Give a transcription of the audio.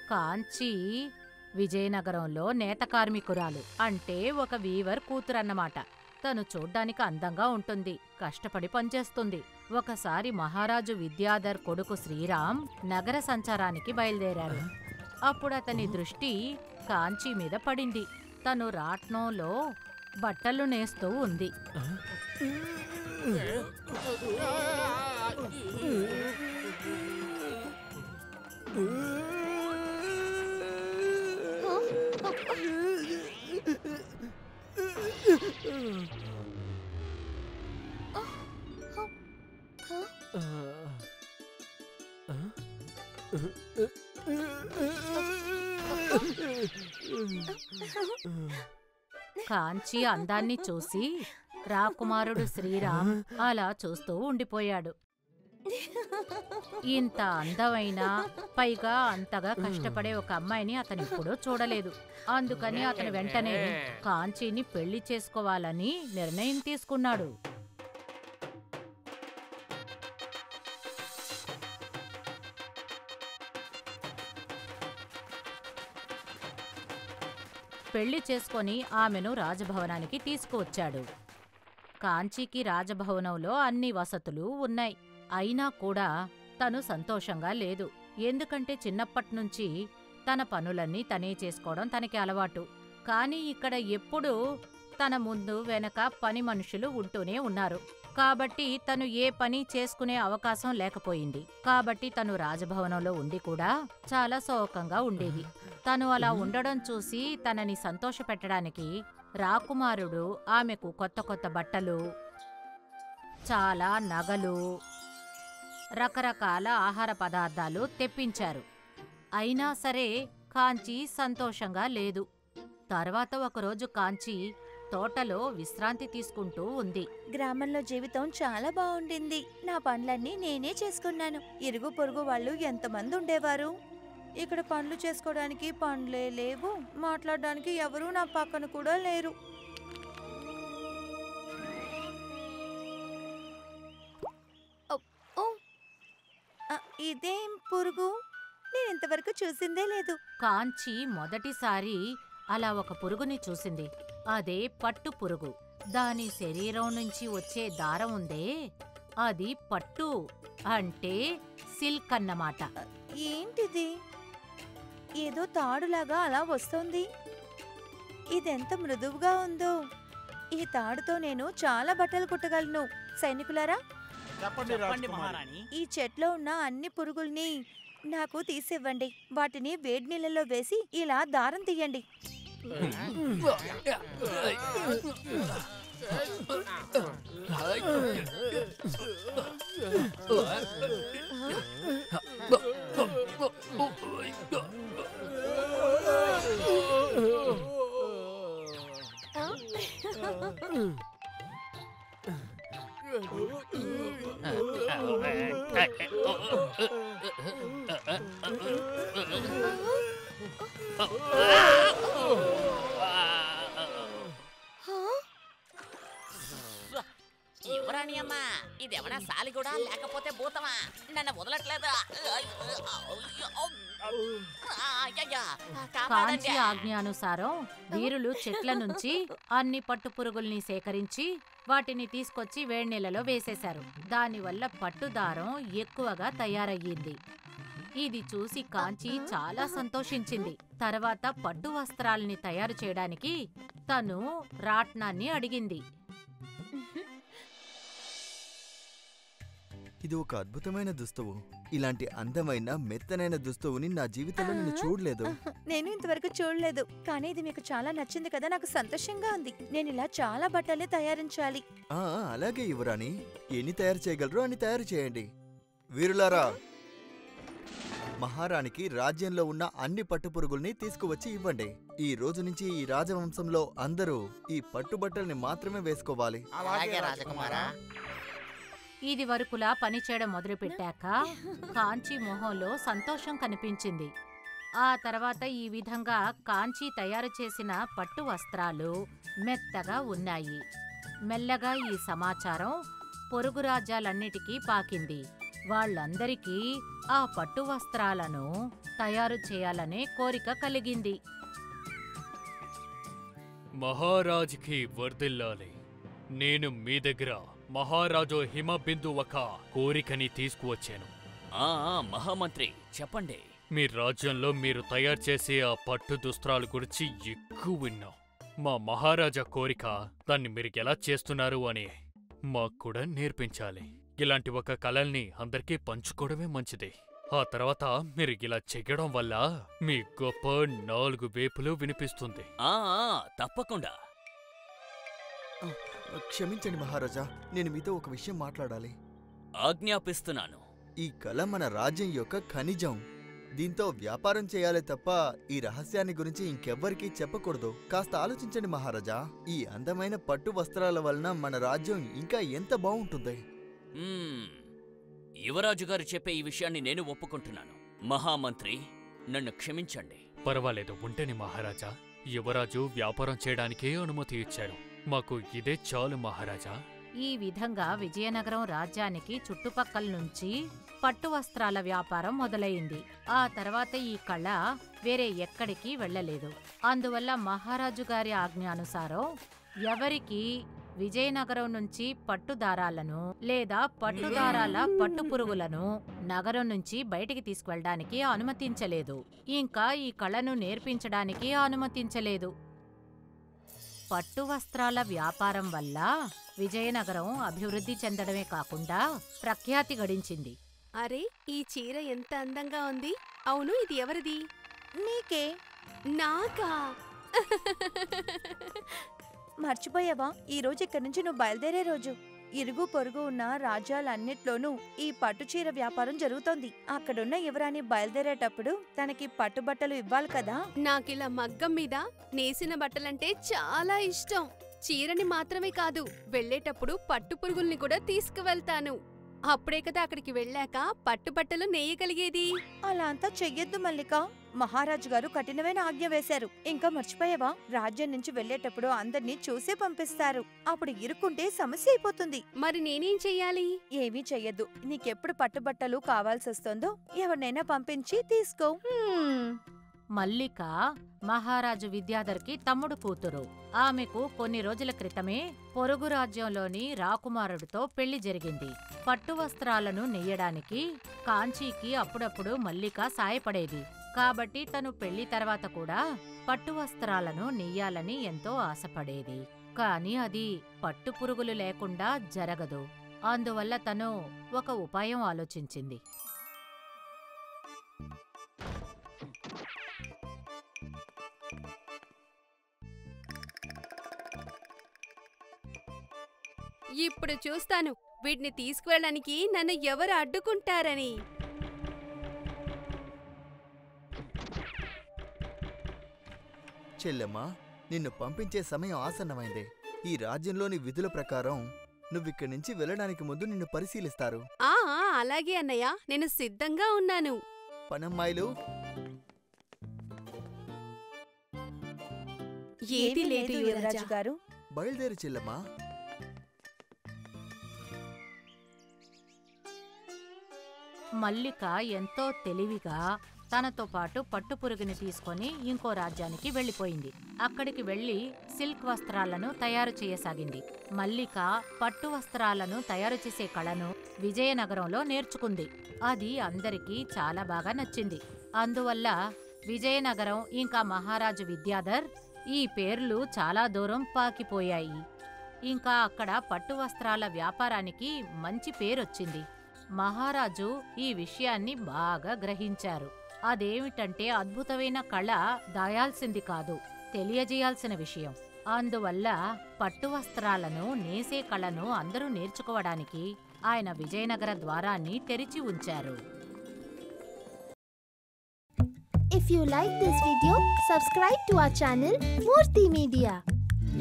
కాంచి విజయనగరంలో నేత కార్మికురాలు, అంటే ఒక వీవర్ కూతురన్నమాట. తను చూడ్డానికి అందంగా ఉంటుంది, కష్టపడి పనిచేస్తుంది. ఒకసారి మహారాజు విద్యాధర్ కొడుకు శ్రీరామ్ నగర సంచారానికి బయలుదేరారు. అప్పుడతని దృష్టి కాంచి మీద పడింది. తను రాట్నంలో బట్టలు నేస్తూ ఉంది. కాంచి అందాన్ని చూసి రాకుమారుడు శ్రీరామ్ అలా చూస్తూ ఉండిపోయాడు. ఇంత అందమైన, పైగా అంతగా కష్టపడే ఒక అమ్మాయిని అతనిప్పుడూ చూడలేదు. అందుకని అతను వెంటనే కాంచీని పెళ్లి చేసుకోవాలని నిర్ణయం తీసుకున్నాడు. పెళ్లి చేసుకొని ఆమెను రాజభవనానికి తీసుకువచ్చాడు. కాంచీకి రాజభవనంలో అన్ని వసతులు ఉన్నాయి. అయినా కూడా తను సంతోషంగా లేదు. ఎందుకంటే చిన్నప్పట్నుంచి తన పనులన్నీ తనే చేసుకోవడం తనకి అలవాటు. కానీ ఇక్కడ ఎప్పుడూ తన ముందు వెనక పని మనుషులు ఉంటూనే ఉన్నారు. కాబట్టి తను ఏ పని చేసుకునే అవకాశం లేకపోయింది. కాబట్టి తను రాజభవనంలో ఉండి కూడా చాలా శోకంగా ఉండేది. తను అలా ఉండడం చూసి తనని సంతోషపెట్టడానికి రాకుమారుడు ఆమెకు కొత్త కొత్త బట్టలు, చాలా నగలు, రకరకాల ఆహార పదార్థాలు తెప్పించారు. అయినా సరే కాంచి సంతోషంగా లేదు. తర్వాత ఒకరోజు కాంచి తోటలో విశ్రాంతి తీసుకుంటూ ఉంది. గ్రామంలో జీవితం చాలా బాగుండింది. నా పనులన్నీ నేనే చేసుకున్నాను. ఇరుగు పొరుగు వాళ్ళు ఎంతమంది ఉండేవారు. ఇక్కడ పనులు చేసుకోవడానికి పనులే లేవు, మాట్లాడడానికి ఎవరూ నా పక్కన కూడా లేరు. ఇదేం పురుగు? నేను ఇంతవరకు చూసిందే లేదు. కాంచి మొదటిసారి అలా ఒక పురుగుని చూసింది. అదే పట్టు పురుగు. దాని శరీరం నుంచి వచ్చే దారం ఉందే, అది పట్టు, అంటే సిల్క్ అన్నమాట. ఏంటిది? ఏదో తాడులాగా అలా వస్తోంది. ఇదెంత మృదువుగా ఉందో. ఈ తాడుతో నేను చాలా బట్టలు కుట్టగలను. సైనికులారా, ఈ చెట్లో ఉన్న అన్ని పురుగుల్ని నాకు తీసివ్వండి. వాటిని వేడి నీళ్ళలో వేసి ఇలా దారం తీయండి. యువరాణి అమ్మా, ఇదేమన్నా సాలిగూడా లేకపోతే భూతమా? నన్ను వదలట్లేదా? కాంచి ఆజ్ఞానుసారం వీరులు చెట్ల నుంచి అన్ని పట్టు పురుగుల్ని సేకరించి వాటిని తీసుకొచ్చి వేడినీళ్ళలో వేసేశారు. దానివల్ల పట్టుదారం ఎక్కువగా తయారయ్యింది. ఇది చూసి కాంచి చాలా సంతోషించింది. తర్వాత పట్టు వస్త్రాల్ని తయారు చేయడానికి తను రాట్నాన్ని అడిగింది. ఇది ఒక అద్భుతమైన దుస్తువు. ఇలాంటి అందమైన మెత్తనైన దుస్తువుని నా జీవితంలో నేను చూడలేదు. నేను ఇంతవరకు చూడలేదు. కానీ ఇది మీకు చాలా నచ్చింది కదా, నాకు సంతోషంగా ఉంది. నేను ఇలా చాలా బట్టల్ని తయారించాలి. అలాగే యువరాణి, ఎన్ని తయారు చేయగలరో అన్ని తయారు చేయండి. వీరులారా, మహారాణికి రాజ్యంలో ఉన్న అన్ని పట్టుపురుగుల్ని తీసుకువచ్చి ఇవ్వండి. ఈ రోజు నుంచి ఈ రాజవంశంలో అందరూ ఈ పట్టుబట్టల్ని మాత్రమే వేసుకోవాలి. ఇది వరకులా పనిచేయడం మొదలుపెట్టాక కాంచి మొహంలో సంతోషం కనిపించింది. ఆ తర్వాత ఈ విధంగా కాంచి తయారు చేసిన పట్టు వస్త్రాలు మెత్తగా ఉన్నాయి. మెల్లగా ఈ సమాచారం పొరుగు రాజ్యాలన్నిటికీ పాకింది. వాళ్ళందరికీ ఆ పట్టు వస్త్రాలను తయారు చేయాలనే కోరిక కలిగింది. మహారాజుకి వర్ధిల్లాలి. నేను మీ దగ్గర మహారాజు హిమబిందు ఒక కోరికని తీసుకువచ్చాను. మహామంత్రి చెప్పండి. మీ రాజ్యంలో మీరు తయారు చేసే ఆ పట్టు దుస్త్రాల గురించి ఎక్కువ విన్నాం. మా మహారాజా కోరిక దాన్ని మీరు ఎలా చేస్తున్నారు అని మాకు కూడా నేర్పించాలి. ఇలాంటి ఒక కళల్ని అందరికీ పంచుకోవడమే మంచిది. ఆ తర్వాత మీరు ఇలా చెయ్యడం వల్ల మీ గొప్ప 4 వేపులు వినిపిస్తుంది. తప్పకుండా. క్షమించండి మహారాజా, నేను మీతో ఒక విషయం మాట్లాడాలి. ఆజ్ఞాపిస్తున్నాను. ఈ కళ మన రాజ్యం యొక్క ఖనిజం. దీంతో వ్యాపారం చేయాలి తప్ప ఈ రహస్యాన్ని గురించి ఇంకెవ్వరికీ చెప్పకూడదు. కాస్త ఆలోచించండి మహారాజా. ఈ అందమైన పట్టు వస్త్రాల వలన మన రాజ్యం ఇంకా ఎంత బావుంటుంది. యువరాజు గారు చెప్పే ఈ విషయాన్ని నేను ఒప్పుకుంటున్నాను. మహామంత్రి నన్ను క్షమించండి. పర్వాలేదు, ఉంటేనే మహారాజా. యువరాజు వ్యాపారం చేయడానికే అనుమతి ఇచ్చారు. మాకు ఇదే చాలు మహారాజా. ఈ విధంగా విజయనగరం రాజ్యానికి చుట్టుపక్కల నుంచి పట్టు వస్త్రాల వ్యాపారం మొదలయింది. ఆ తర్వాత ఈ కళ వేరే ఎక్కడికి వెళ్లలేదు. అందువల్ల మహారాజు గారి ఆజ్ఞానుసారం ఎవరికీ విజయనగరం నుంచి పట్టుదారాలను లేదా పట్టుదారాల పట్టుపురుగులను నగరం నుంచి బయటికి తీసుకువెళ్ళడానికి అనుమతించలేదు. ఇంకా ఈ కళను నేర్పించడానికి అనుమతించలేదు. పట్టు వస్త్రాల వ్యాపారం వల్ల విజయనగరం అభివృద్ధి చెందడమే కాకుండా ప్రఖ్యాతి గడించింది. అరే, ఈ చీర ఎంత అందంగా ఉంది. అవును, ఇది ఎవరిది? నీకే. నాకా? మర్చిపోయావా? ఈ రోజు ఇక్కడి నుంచి నువ్వు బయలుదేరే రోజు. ఇరుగు పొరుగు ఉన్న రాజ్యాలన్నిట్లోనూ ఈ పట్టుచీర వ్యాపారం జరుగుతోంది. అక్కడున్న యువరాణి బయలుదేరేటప్పుడు తనకి పట్టుబట్టలు ఇవ్వాలి కదా. నాకిలా మగ్గం మీద నేసిన బట్టలంటే చాలా ఇష్టం. చీరని మాత్రమే కాదు, వెళ్లేటప్పుడు పట్టుపురుగుల్ని కూడా తీసుకువెళ్తాను. అప్పుడే కదా అక్కడికి వెళ్ళాక పట్టుబట్టలు నేయగలిగేది. అలా అంతా చెయ్యొద్దు మల్లిక. మహారాజు గారు కఠినమైన ఆజ్ఞ వేశారు. ఇంకా మర్చిపోయావా? రాజ్యం నుంచి వెళ్లేటప్పుడు అందర్నీ చూసే పంపిస్తారు. అప్పుడు ఇరుక్కుంటే సమస్య అయిపోతుంది. మరి నేనేం చెయ్యాలి? ఏమీ చెయ్యొద్దు. నీకెప్పుడు పట్టుబట్టలు కావాల్సొస్తుందో ఎవరినైనా పంపించి తీసుకో. మల్లిక మహారాజు విద్యాధర్కి తమ్ముడు కూతురు. ఆమెకు కొన్ని రోజుల క్రితమే పొరుగు రాజ్యంలోని రాకుమారుడితో పెళ్లి జరిగింది. పట్టు వస్త్రాలను నెయ్యడానికి కాంచీకి అప్పుడప్పుడు మల్లిక సాయపడేది. కాబట్టి తను పెళ్లి తర్వాత కూడా పట్టు వస్త్రాలను నెయ్యాలని ఎంతో ఆశపడేది. కాని అది పట్టుపురుగులు లేకుండా జరగదు. అందువల్ల తను ఒక ఉపాయం ఆలోచించింది. ఇప్పుడు చూస్తాను వీటిని తీసుకువెళ్ళడానికి నన్ను ఎవరు అడ్డుకుంటారని. చెల్లెమ్మా, నిన్ను పంపించే సమయం ఆసన్నమైందే. ఈ రాజ్యంలోని విధుల ప్రకారం నువ్విక్కడి నుంచి వెళ్ళడానికి ముందు నిన్ను పరిశీలిస్తారు. అలాగే అన్నయ్య, నేను సిద్ధంగా ఉన్నాను. పనమ్మాయిలు, ఏదీ లేదు యువరాజు గారు. బయలుదేరి చెల్లెమ్మా. మల్లిక ఎంతో తెలివిగా తనతో పాటు పట్టుపురుగుని తీసుకొని ఇంకో రాజ్యానికి వెళ్లిపోయింది. అక్కడికి వెళ్లి సిల్క్ వస్త్రాలను తయారు చేయసాగింది. మల్లిక పట్టు వస్త్రాలను తయారు చేసే కళను విజయనగరంలో నేర్చుకుంది. అది అందరికీ చాలా బాగా నచ్చింది. అందువల్ల విజయనగరం ఇంకా మహారాజు విద్యాధర్ ఈ పేర్లు చాలా దూరం పాకిపోయాయి. ఇంకా అక్కడ పట్టు వస్త్రాల వ్యాపారానికి మంచి పేరొచ్చింది. మహారాజు ఈ విషయాన్ని బాగా గ్రహించారు. అదేమిటంటే అద్భుతమైన కళ దాయాల్సింది కాదు, తెలియజేయాల్సిన విషయం. అందువల్ల పట్టు వస్త్రాలను నేసే కళను అందరూ నేర్చుకోవడానికి ఆయన విజయనగర ద్వారాన్ని తెరిచి ఉంచారు. If you like this video, subscribe to our channel Murthy Media.